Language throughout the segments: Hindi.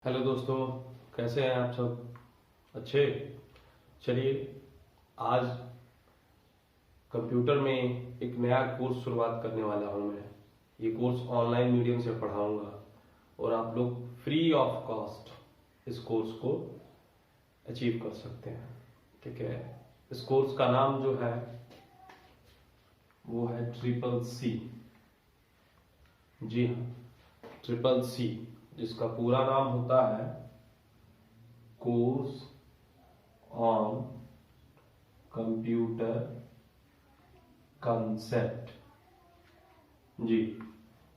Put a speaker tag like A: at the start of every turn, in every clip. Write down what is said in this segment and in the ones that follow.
A: हेलो दोस्तों, कैसे हैं आप सब? अच्छे। चलिए, आज कंप्यूटर में एक नया कोर्स शुरुआत करने वाला हूं मैं। ये कोर्स ऑनलाइन मीडियम से पढ़ाऊंगा और आप लोग फ्री ऑफ कॉस्ट इस कोर्स को अचीव कर सकते हैं। ठीक है। इस कोर्स का नाम जो है वो है ट्रिपल सी। जी हाँ, ट्रिपल सी, जिसका पूरा नाम होता है कोर्स ऑन कंप्यूटर कंसेप्ट। जी,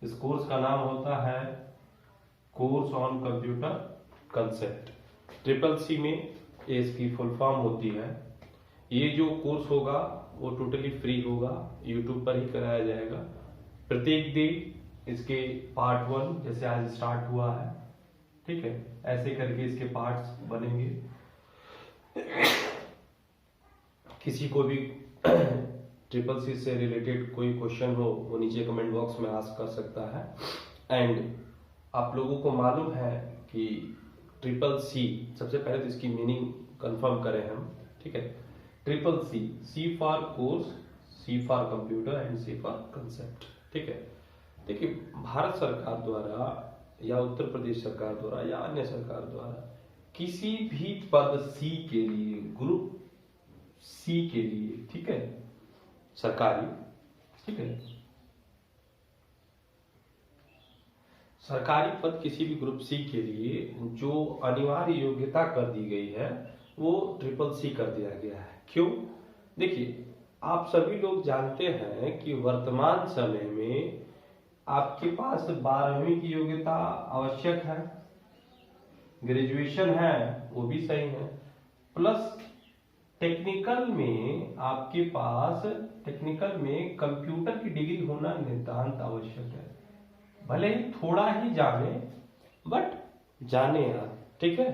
A: इस कोर्स का नाम होता है course on computer concept. Triple C में ये इसकी फुल फॉर्म होती है। ये जो कोर्स होगा वो टोटली फ्री होगा, यूट्यूब पर ही कराया जाएगा। प्रत्येक दिन इसके पार्ट 1 जैसे आज स्टार्ट हुआ है, ठीक है, ऐसे करके इसके पार्ट्स बनेंगे। किसी को भी ट्रिपल सी से रिलेटेड कोई क्वेश्चन हो वो नीचे कमेंट बॉक्स में आस्क कर सकता है। एंड आप लोगों को मालूम है कि ट्रिपल सी, सबसे पहले तो इसकी मीनिंग कंफर्म करें हम। ठीक है, triple C, C for course, C for computer and C for concept. ठीक है। देखिए, भारत सरकार द्वारा या उत्तर प्रदेश सरकार द्वारा या अन्य सरकार द्वारा किसी भी पद सी के लिए, ग्रुप सी के लिए, ठीक है, सरकारी, ठीक है, सरकारी पद किसी भी ग्रुप सी के लिए जो अनिवार्य योग्यता कर दी गई है वो ट्रिपल सी कर दिया गया है। क्यों? देखिए, आप सभी लोग जानते हैं कि वर्तमान समय में आपके पास 12वीं की योग्यता आवश्यक है, ग्रेजुएशन है वो भी सही है, प्लस टेक्निकल में आपके पास, टेक्निकल में कंप्यूटर की डिग्री होना नितांत आवश्यक है। भले ही थोड़ा ही जाने, बट जाने आप। ठीक है।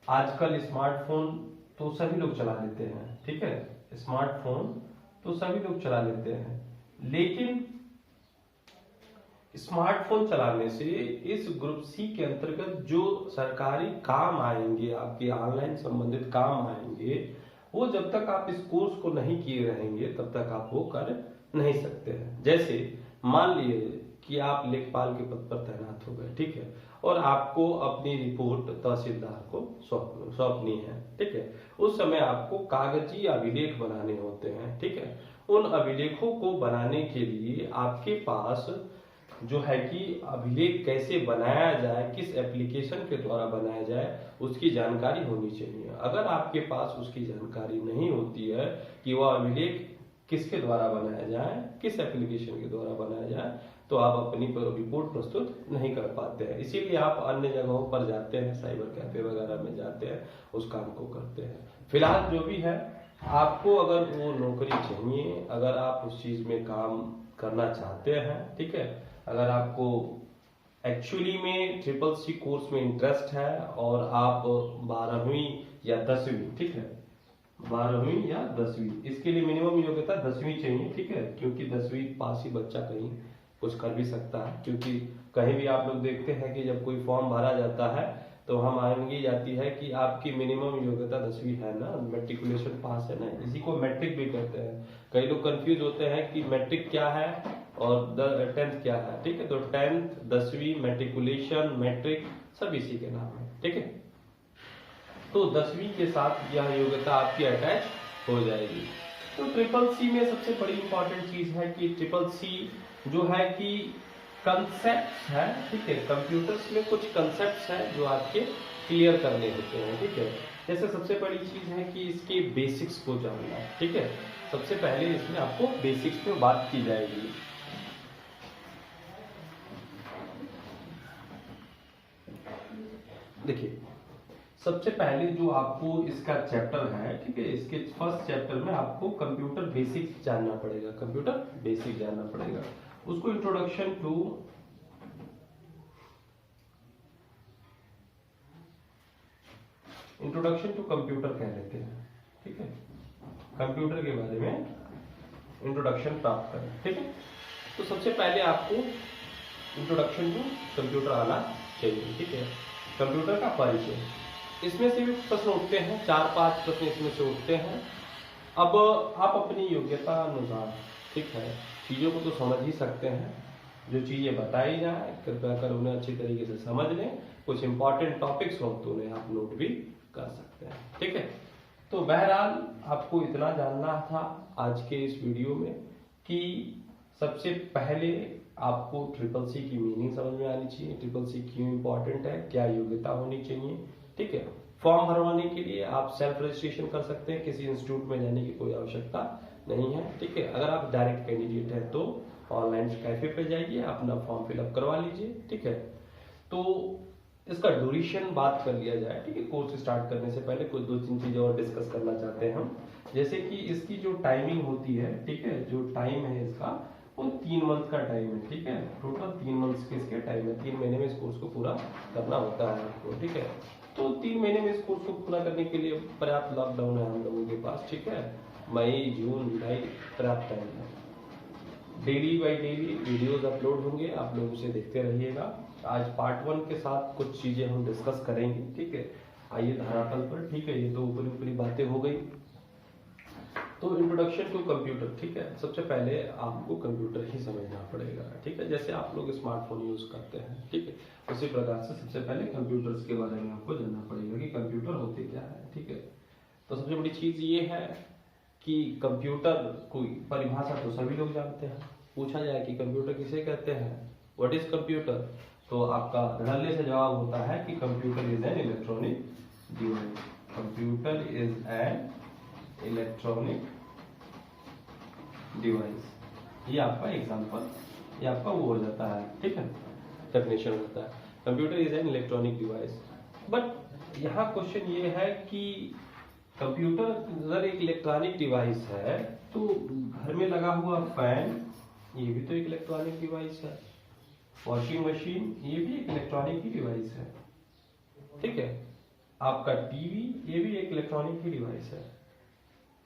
A: आजकल स्मार्टफोन तो सभी लोग चला लेते हैं, ठीक है, स्मार्टफोन तो सभी लोग चला लेते हैं, लेकिन स्मार्टफोन चलाने से इस ग्रुप सी के अंतर्गत जो सरकारी काम आएंगे, आपके ऑनलाइन संबंधित काम आएंगे, वो जब तक आप इस कोर्स को नहीं किए रहेंगे तब तक आप वो कर नहीं सकते हैं। जैसे मान लिए कि आप लेखपाल के पद पर तैनात हो गए, ठीक है, और आपको अपनी रिपोर्ट तहसीलदार को सौंपनी है, ठीक है। उस समय आपको कागजी अभिलेख बनाने होते हैं, ठीक है। उन अभिलेखों को बनाने के लिए आपके पास जो है कि अभिलेख कैसे बनाया जाए, किस एप्लीकेशन के द्वारा बनाया जाए, उसकी जानकारी होनी चाहिए। अगर आपके पास उसकी जानकारी नहीं होती है कि वह अभिलेख किसके द्वारा बनाया जाए, किस एप्लीकेशन के द्वारा बनाया जाए, तो आप अपनी रिपोर्ट प्रस्तुत नहीं कर पाते हैं। इसीलिए आप अन्य जगहों पर जाते हैं, साइबर कैफे वगैरह में जाते हैं, उस काम को करते हैं। फिलहाल जो भी है, आपको अगर वो नौकरी चाहिए, अगर आप उस चीज में काम करना चाहते हैं, ठीक है, अगर आपको एक्चुअली में ट्रिपल सी कोर्स में इंटरेस्ट है और आप 12वीं या 10वीं, ठीक है, 12वीं या 10वीं, इसके लिए मिनिमम योग्यता 10वीं चाहिए, ठीक है, क्योंकि 10वीं पास ही बच्चा कहीं कुछ कर भी सकता है। क्योंकि कहीं भी आप लोग देखते हैं कि जब कोई फॉर्म भरा जाता है तो हम मांगी जाती है कि आपकी मिनिमम योग्यता 10वीं है ना, मैट्रिकुलेशन पास है ना, इसी को मैट्रिक भी कहते हैं। कई लोग कंफ्यूज होते हैं कि मैट्रिक क्या है और 10th क्या है, ठीक है। तो 10th, 10वीं, मैट्रिकुलेशन, मैट्रिक सब इसी के नाम है, ठीक है। तो 10वीं के साथ यह योग्यता आपकी अटैच हो जाएगी। तो ट्रिपल सी में सबसे बड़ी इंपॉर्टेंट चीज है कि ट्रिपल सी जो है कि कंसेप्ट है, ठीक है, कंप्यूटर्स में कुछ कंसेप्ट है जो आपके क्लियर करने होते हैं, ठीक है। जैसे सबसे बड़ी चीज है कि इसके बेसिक्स को जानना, ठीक है। सबसे पहले इसमें आपको बेसिक्स में बात की जाएगी। देखिए, सबसे पहले जो आपको इसका चैप्टर है, ठीक है, इसके फर्स्ट चैप्टर में आपको कंप्यूटर बेसिक्स जानना पड़ेगा, कंप्यूटर बेसिक जानना पड़ेगा। उसको इंट्रोडक्शन टू कंप्यूटर कह लेते हैं, ठीक है। कंप्यूटर के बारे में इंट्रोडक्शन प्राप्त करें, ठीक है। तो सबसे पहले आपको इंट्रोडक्शन टू कंप्यूटर आना चाहिए, ठीक है। कंप्यूटर का परिचय, इसमें से भी प्रश्न उठते हैं, 4-5 प्रश्न इसमें से उठते हैं। अब आप अपनी योग्यता अनुसार, ठीक है, चीज़ों को तो समझ ही सकते हैं, जो चीज़ें बताई जाए कृपया कर उन्हें अच्छी तरीके से समझ लें। कुछ इंपॉर्टेंट टॉपिक्स हो तो उन्हें आप नोट भी कर सकते हैं, ठीक है। तो बहरहाल आपको इतना जानना था आज के इस वीडियो में कि सबसे पहले आपको ट्रिपल सी की मीनिंग समझ में आनी चाहिए, ट्रिपल सी क्यों इंपॉर्टेंट है, क्या योग्यता होनी चाहिए, ठीक है। फॉर्म भरवाने के लिए आप सेल्फ रजिस्ट्रेशन कर सकते हैं, किसी इंस्टीट्यूट में जाने की कोई आवश्यकता नहीं है, ठीक है। अगर आप डायरेक्ट कैंडिडेट हैं तो ऑनलाइन कैफे पे जाइए, अपना फॉर्म फिलअप करवा लीजिए, ठीक है। तो इसका ड्यूरेशन बात कर लिया जाए, ठीक है। कोर्स स्टार्ट करने से पहले कुछ 2-3 चीजें और डिस्कस करना चाहते हैं हम, जैसे कि इसकी जो टाइमिंग होती है, ठीक है, जो टाइम है इसका वो 3 मंथ का टाइम है, ठीक है। टोटल 3 मंथ्स के इसके टाइम है, 3 महीने में इस कोर्स को पूरा करना होता है आपको, ठीक है। तो 3 महीने में इस कोर्स को पूरा करने के लिए पर्याप्त लॉकडाउन है हम लोगों के पास, ठीक है। मई, जून, जुलाई पर्याप्त टाइम है। Daily by daily videos upload होंगे, आप लोग उसे देखते रहिएगा। आज पार्ट 1 के साथ कुछ चीजें हम डिस्कस करेंगे, ठीक है। आइए धरातल पर, ठीक है। ये तो ऊपरी ऊपरी बातें हो गई। तो इंट्रोडक्शन टू कंप्यूटर, ठीक है। सबसे पहले आपको कंप्यूटर ही समझना पड़ेगा, ठीक है। जैसे आप लोग स्मार्टफोन यूज करते हैं, ठीक है, उसी प्रकार से सबसे पहले कंप्यूटर्स के बारे में आपको जानना पड़ेगा कि कंप्यूटर होते क्या है, ठीक है। तो सबसे बड़ी चीज ये है कि कंप्यूटर कोई परिभाषा तो सभी लोग जानते हैं। पूछा जाए कि कंप्यूटर किसे कहते हैं, व्हाट इज कंप्यूटर, तो आपका धड़ल्ले से जवाब होता है कि computer is an electronic device. Computer is an electronic device, ये आपका एग्जांपल, ये आपका वो हो जाता है, ठीक है, डेफिनेशन होता है। Computer is an electronic device. But यहाँ क्वेश्चन ये है कि कंप्यूटर अगर एक इलेक्ट्रॉनिक डिवाइस है तो घर में लगा हुआ फैन ये भी तो एक इलेक्ट्रॉनिक डिवाइस है, वॉशिंग मशीन ये भी एक इलेक्ट्रॉनिक ही डिवाइस है, ठीक है। आपका टीवी ये भी एक इलेक्ट्रॉनिक ही डिवाइस है,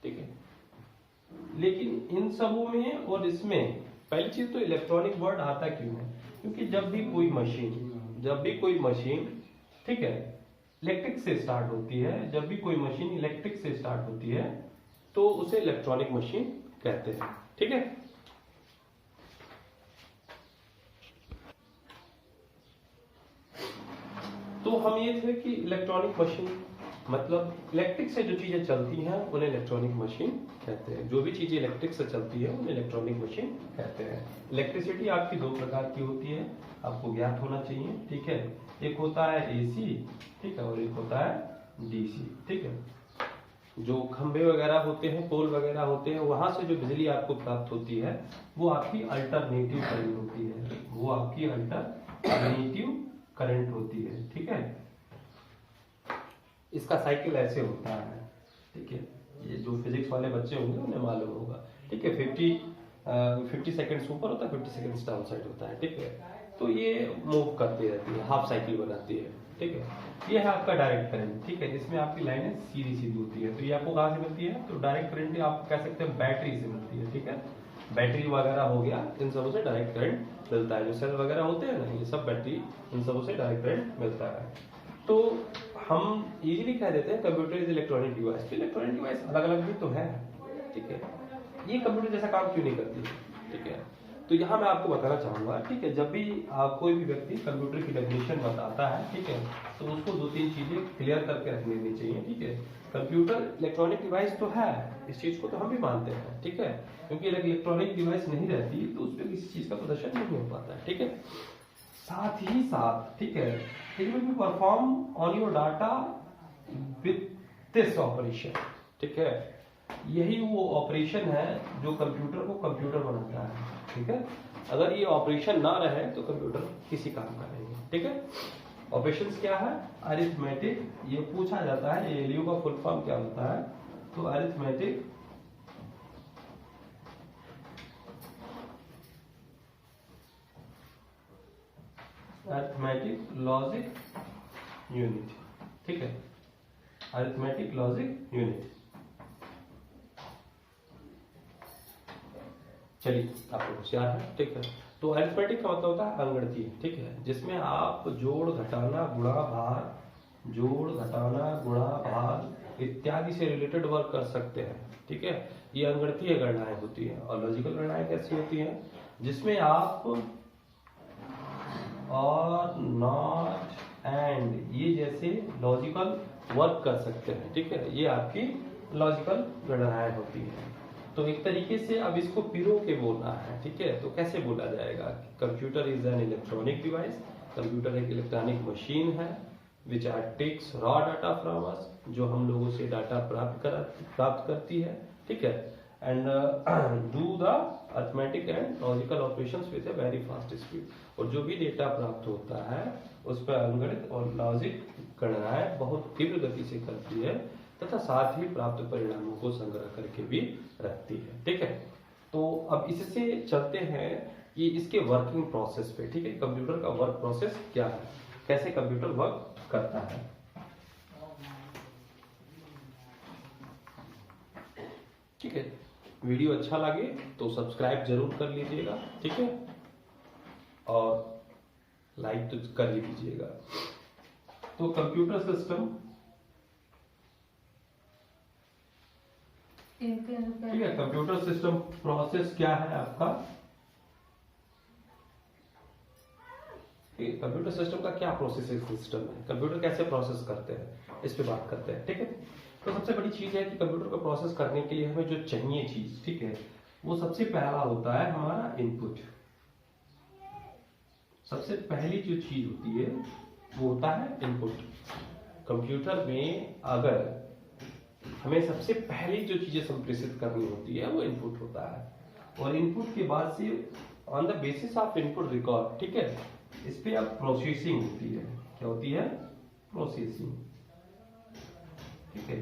A: ठीक है। लेकिन इन सबों में और इसमें पहली चीज तो इलेक्ट्रॉनिक वर्ड आता क्यों है, क्योंकि जब भी कोई मशीन, ठीक है, इलेक्ट्रिक से स्टार्ट होती है, जब भी कोई मशीन इलेक्ट्रिक से स्टार्ट होती है तो उसे इलेक्ट्रॉनिक मशीन कहते हैं, ठीक है। तो हम ये थे कि इलेक्ट्रॉनिक मशीन मतलब इलेक्ट्रिक से जो चीजें चलती हैं उन्हें इलेक्ट्रॉनिक मशीन कहते हैं। जो भी चीजें इलेक्ट्रिक से चलती है उन्हें इलेक्ट्रॉनिक मशीन कहते हैं। इलेक्ट्रिसिटी आपकी 2 प्रकार की होती है, आपको ज्ञात होना चाहिए, ठीक है। एक होता है एसी, ठीक है, और एक होता है डीसी, ठीक है। जो खंभे वगैरह होते हैं, पोल वगैरह होते हैं, वहां से जो बिजली आपको प्राप्त होती है वो आपकी अल्टरनेटिव करंट होती है, वो आपकी अल्टरनेटिव करंट होती है, ठीक है। इसका साइकिल ऐसे होता है, ठीक है। ये जो फिजिक्स वाले बच्चे होंगे उन्हें मालूम होगा, ठीक है। 50 सेकंड्स ऊपर होता है, 50 सेकंड्स डाउन साइड होता है, ठीक है। तो ये मूव करती रहती है, हाफ साइकिल बनाती है, ठीक है। ये है आपका डायरेक्ट करंट, ठीक है, जिसमें आपकी लाइनें सीधी सीधी होती है। तो ये आपको कहाँ से मिलती है, तो डायरेक्ट करंट आप कह सकते हैं बैटरी से मिलती है, ठीक है। बैटरी वगैरह हो गया, इन सबों से डायरेक्ट करंट मिलता है। जो सेल वगैरह होते हैं ना, ये सब बैटरी, इन सबों से डायरेक्ट करंट मिलता है। तो हम इजीली कह देते हैं कंप्यूटर इज इलेक्ट्रॉनिक डिवाइस। तो इलेक्ट्रॉनिक डिवाइस अलग अलग भी तो है, ठीक है। ये कंप्यूटर जैसा काम क्यों नहीं करती, ठीक है। तो यहाँ मैं आपको बताना चाहूंगा, ठीक है, जब भी कोई भी व्यक्ति कंप्यूटर की डेफिनेशन बताता है, ठीक है, तो उसको 2-3 चीजें क्लियर करके रख लेनी चाहिए, ठीक है। कंप्यूटर इलेक्ट्रॉनिक डिवाइस तो है, इस चीज को तो हम भी मानते हैं, ठीक है, क्योंकि इलेक्ट्रॉनिक डिवाइस नहीं रहती तो उसमें किसी चीज का प्रदर्शन नहीं हो पाता है, ठीक है। साथ ही साथ, ठीक है, it will be perform on your data with this operation, ठीक है। यही वो ऑपरेशन है जो कंप्यूटर को कंप्यूटर बनाता है, ठीक है। अगर ये ऑपरेशन ना रहे तो कंप्यूटर किसी काम का नहीं है, ठीक है। ऑपरेशंस क्या है, अरिथमेटिक, ये पूछा जाता है एएलयू का फुल फॉर्म क्या होता है, तो अरिथमेटिक लॉजिक यूनिट, ठीक है, अरिथमेटिक लॉजिक यूनिट। चलिए आप लोग होशियार है, ठीक है। तो अरिथमेटिक का मतलब होता है अंगणितीय, ठीक है, जिसमें आप जोड़ घटाना गुणा भाग, जोड़ घटाना गुणा भाग इत्यादि से रिलेटेड वर्क कर सकते हैं, ठीक है। ये अंगणितीय गणनाएं होती हैं। और लॉजिकल गणनाएं कैसी होती हैं, जिसमें आप और नॉट एंड ये जैसे लॉजिकल वर्क कर सकते हैं, ठीक है। ये आपकी लॉजिकल गणनाएं होती हैं। तो एक तरीके से अब इसको पिरो के बोलना है, ठीक है। तो कैसे बोला जाएगा, computer is an electronic device, computer एक इलेक्ट्रॉनिक मशीन है which are takes raw data from us, जो हम लोगों से डाटा प्राप्त करती है, ठीक है, and do the arithmetic and logical operations with a very fast speed. और जो भी डेटा प्राप्त होता है उस पर अंगणित और लॉजिक गणनाएं बहुत तीव्र गति से करती है तथा साथ ही प्राप्त परिणामों को संग्रह करके भी रखती है, ठीक है। तो अब इससे चलते हैं कि इसके वर्किंग प्रोसेस पे, ठीक है। कंप्यूटर का वर्क प्रोसेस क्या है, कैसे कंप्यूटर वर्क करता है। ठीक है, वीडियो अच्छा लगे तो सब्सक्राइब जरूर कर लीजिएगा, ठीक है, और लाइक तो कर ही दीजिएगा। तो कंप्यूटर सिस्टम, ठीक है, कंप्यूटर सिस्टम प्रोसेस क्या है आपका, कंप्यूटर सिस्टम का क्या प्रोसेसिंग सिस्टम है, कंप्यूटर कैसे प्रोसेस करते हैं, इस पे बात करते हैं, ठीक है। तो सबसे बड़ी चीज है कि कंप्यूटर को प्रोसेस करने के लिए हमें जो चाहिए चीज, ठीक है, वो सबसे पहला होता है हमारा इनपुट। सबसे पहली जो चीज होती है वो होता है इनपुट। कंप्यूटर में अगर हमें सबसे पहली जो चीजें संप्रेषित करनी होती है वो इनपुट होता है, और इनपुट के बाद से on the basis of input record, ठीक है, इस पे अब प्रोसेसिंग होती है। क्या होती है, प्रोसेसिंग, ठीक है।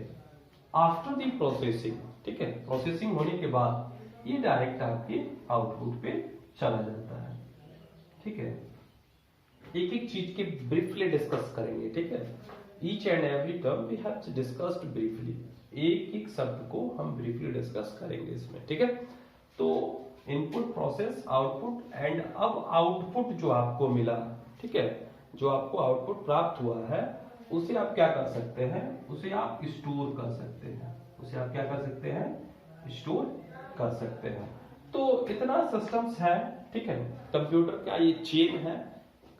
A: आफ्टर द प्रोसेसिंग, ठीक है, प्रोसेसिंग होने के बाद ये डायरेक्ट आपके आउटपुट पे चला जाता है, ठीक है। एक एक चीज के ब्रीफली डिस्कस करेंगे, ठीक है। Each and every term we have discussed briefly, एक एक शब्द को हम ब्रीफली डिस्कस करेंगे इसमें, ठीक है। तो इनपुट, प्रोसेस, आउटपुट, एंड अब आउटपुट जो आपको मिला, ठीक है, जो आपको आउटपुट प्राप्त हुआ है उसे आप क्या कर सकते हैं, उसे आप स्टोर कर सकते हैं, उसे आप क्या कर सकते हैं, स्टोर कर सकते हैं। तो इतना सिस्टम्स है, ठीक है। कंप्यूटर का ये चेन है,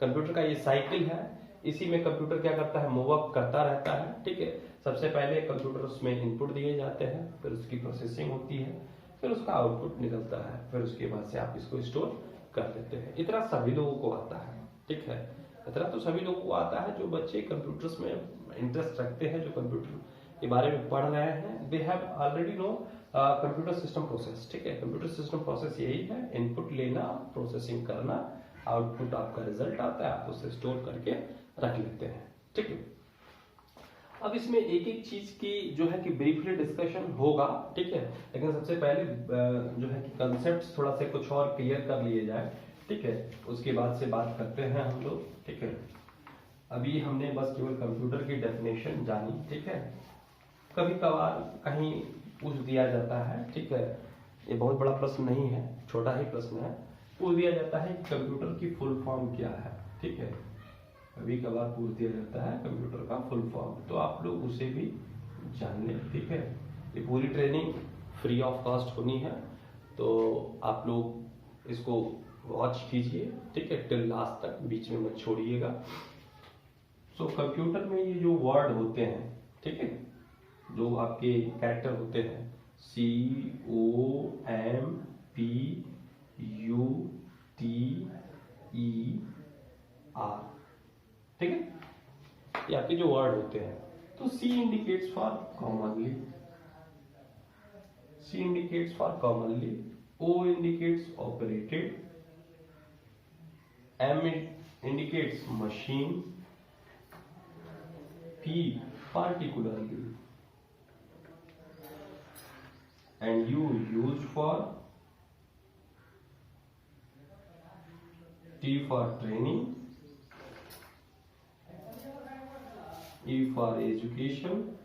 A: कंप्यूटर का ये साइकिल है, इसी में कंप्यूटर क्या करता है, मूव अप करता रहता है, ठीक है। सबसे पहले कंप्यूटर उसमें इनपुट दिए जाते हैं, फिर उसकी प्रोसेसिंग होती है, फिर उसका आउटपुट निकलता है, फिर उसके बाद से आप इसको स्टोर कर देते हैं। इतना सभी लोगों को आता है, ठीक है, इतना तो सभी लोगों को आता है जो बच्चे कंप्यूटर्स में इंटरेस्ट रखते हैं, जो कंप्यूटर के बारे में पढ़ रहे हैं, they have already know computer system process, ठीक है। कंप्यूटर सिस्टम प्रोसेस यही है, इनपुट लेना, प्रोसेसिंग करना, आउटपुट आपका रिजल्ट आता है, आप उसे स्टोर करके रख लेते हैं, ठीक है। अब इसमें एक एक चीज की जो है कि ब्रीफली डिस्कशन होगा, ठीक है, लेकिन सबसे पहले जो है कि कंसेप्ट थोड़ा सा कुछ और क्लियर कर लिए जाए, ठीक है, उसके बाद से बात करते हैं हम लोग, ठीक है। अभी हमने बस केवल कंप्यूटर की डेफिनेशन जानी, ठीक है। कभी कभार कहीं पूछ दिया जाता है, ठीक है, ये बहुत बड़ा प्रश्न नहीं है, छोटा ही प्रश्न है, पूछ दिया जाता है कंप्यूटर की फुल फॉर्म क्या है, ठीक है। कभी कभार पूछ दिया जाता है कंप्यूटर का फुल फॉर्म, तो आप लोग उसे भी जान लें, ठीक है। ये पूरी ट्रेनिंग फ्री ऑफ कॉस्ट होनी है, तो आप लोग इसको वॉच कीजिए, ठीक है, टिल लास्ट तक, बीच में मत छोड़िएगा। सो कंप्यूटर में ये जो वर्ड होते हैं, ठीक है, जो आपके कैरेक्टर होते हैं, COMPUTER, ठीक है, ये आपके जो वर्ड होते हैं। तो C indicates for commonly, C indicates for commonly, O indicates operated, M indicates machine, P particularly, and U used for, T for training, E for education,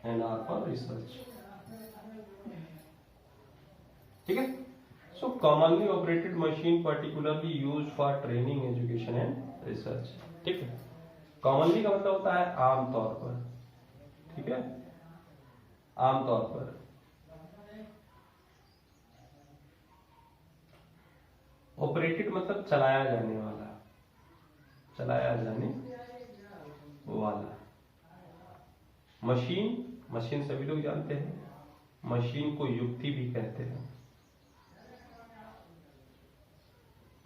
A: and R for research. ठीक है। So commonly operated machine particularly use for training, education and research. ठीक है, कॉमनली का मतलब होता है आमतौर पर। ठीक है, आमतौर पर। ऑपरेटेड मतलब चलाया जाने वाला, चलाया जाने वाला। मशीन, मशीन सभी लोग जानते हैं, मशीन को युक्ति भी कहते हैं।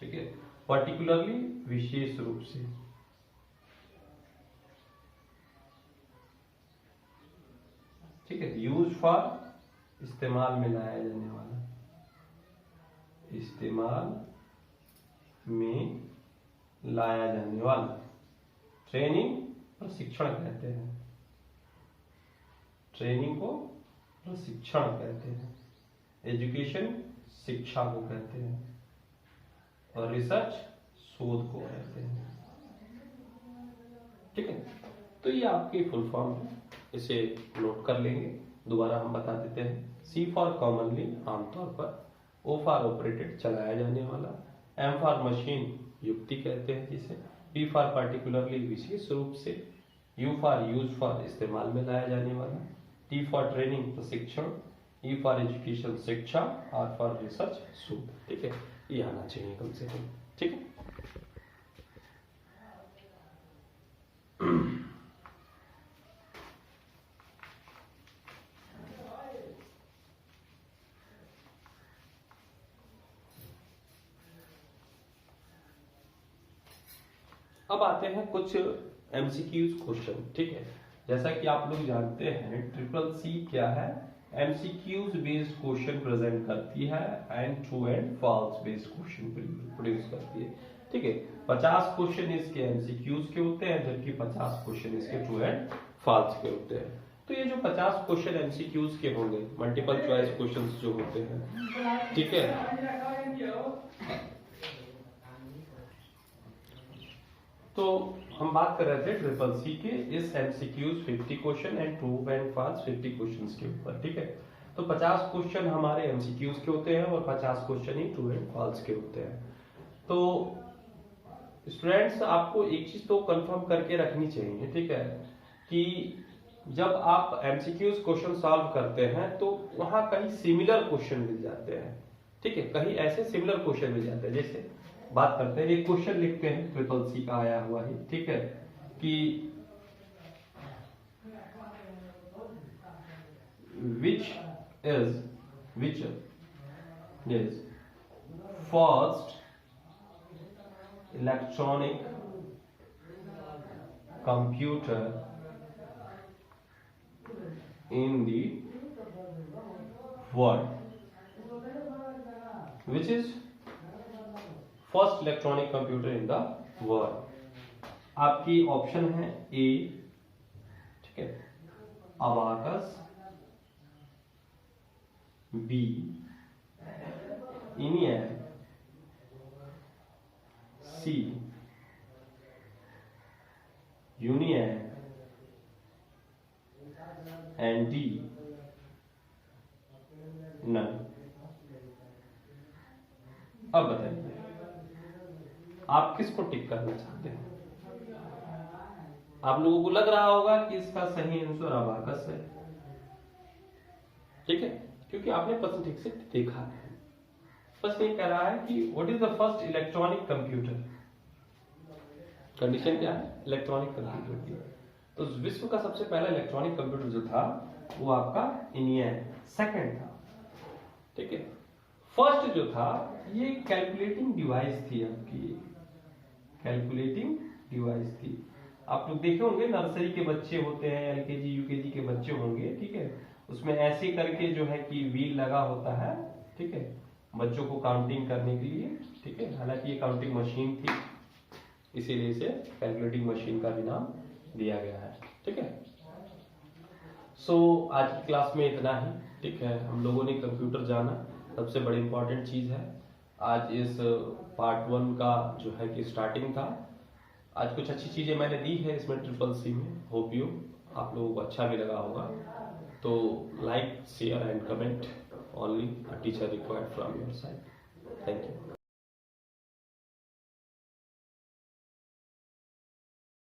A: ठीक है, पर्टिकुलरली विशेष रूप से। ठीक है, यूज फॉर इस्तेमाल में लाया जाने वाला, इस्तेमाल में लाया जाने वाला। ट्रेनिंग प्रशिक्षण कहते हैं, ट्रेनिंग को प्रशिक्षण कहते हैं। एजुकेशन शिक्षा को कहते हैं, और रिसर्च शोध को कहते हैं। ठीक है, तो ये आपकी फुल फॉर्म है, इसे नोट कर लेंगे। दोबारा हम बता देते हैं। सी फॉर कॉमनली, आमतौर पर। ओ फॉर ऑपरेटेड, चलाया जाने वाला। एम फॉर मशीन, युक्ति कहते हैं जिसे। पी फॉर पर्टिकुलरली, विशेष रूप से। यू फॉर यूज फॉर, इस्तेमाल में लाया जाने वाला। टी फॉर ट्रेनिंग, प्रशिक्षण। ई फॉर एजुकेशन, शिक्षा। आर फॉर रिसर्च, शोध। ठीक है, ये आना चाहिए कम से कम। ठीक है, अब आते हैं कुछ एमसीक्यूज क्वेश्चन। ठीक है, जैसा कि आप लोग जानते हैं ट्रिपल सी क्या है, एमसीक्यूज बेस्ड क्वेश्चन प्रेजेंट करती है and true and false based question produce करती है। ठीक है, 50 क्वेश्चन इसके एमसीक्यूज के होते हैं, जबकि 50 क्वेश्चन इसके ट्रू एंड फॉल्स के होते हैं। तो ये जो 50 क्वेश्चन एमसीक्यूज के होंगे, मल्टीपल चॉइस क्वेश्चंस जो होते हैं, ठीक है, तो हम बात कर रहे थे ट्रिपल सी के इस MCQs 50 question and true and false 50 questions के ऊपर। ठीक है, तो 50 क्वेश्चन हमारे एमसीक्यूज के होते हैं और 50 क्वेश्चन ही ट्रू एंड फॉल्स के होते हैं। तो स्टूडेंट्स, आपको एक चीज तो कंफर्म करके रखनी चाहिए, ठीक है, कि जब आप एमसीक्यूज क्वेश्चन सॉल्व करते हैं तो वहां कहीं सिमिलर क्वेश्चन मिल जाते हैं। ठीक है, कहीं ऐसे सिमिलर क्वेश्चन मिल जाते हैं। जैसे बात करते हैं, एक क्वेश्चन लिखते हैं ट्रिपल सी का आया हुआ है, ठीक है, कि which is first electronic computer in the world, which is first electronic computer in the world. आपकी ऑप्शन है ए, ठीक है, abacus, B ENIAC, C union and D none. अब बताइए आप किसको टिक करना चाहते हैं। आप लोगों को लग रहा होगा कि इसका सही आंसर अबाकस है, ठीक है, क्योंकि आपने प्रश्न ठीक से देखा है। बस ये कह रहा है कि what is the first electronic computer. Condition क्या है, इलेक्ट्रॉनिक कंप्यूटर की। तो विश्व का सबसे पहला इलेक्ट्रॉनिक कंप्यूटर जो था वो आपका इनियन सेकंड था। ठीक है, फर्स्ट जो था ये कैलकुलेटिंग डिवाइस थी, आपकी कैलकुलेटिंग डिवाइस थी। आप लोग देखे होंगे नर्सरी के बच्चे होते हैं, एलकेजी यूकेजी के बच्चे होंगे, ठीक है, उसमें ऐसे करके जो है कि व्हील लगा होता है, ठीक है, बच्चों को काउंटिंग करने के लिए। ठीक है, हालांकि ये काउंटिंग मशीन थी, इसीलिए इसे कैलकुलेटिंग मशीन का भी नाम दिया गया है। ठीक है, सो आज की क्लास में इतना ही। ठीक है, हम लोगों ने कंप्यूटर जाना, सबसे बड़ी इंपॉर्टेंट चीज है। आज इस पार्ट 1 का जो है कि स्टार्टिंग था। आज कुछ अच्छी चीजें मैंने दी है इसमें ट्रिपल सी में, होप यू आप लोगों को अच्छा भी लगा होगा। तो like share and comment only a teacher required from your side. Thank you.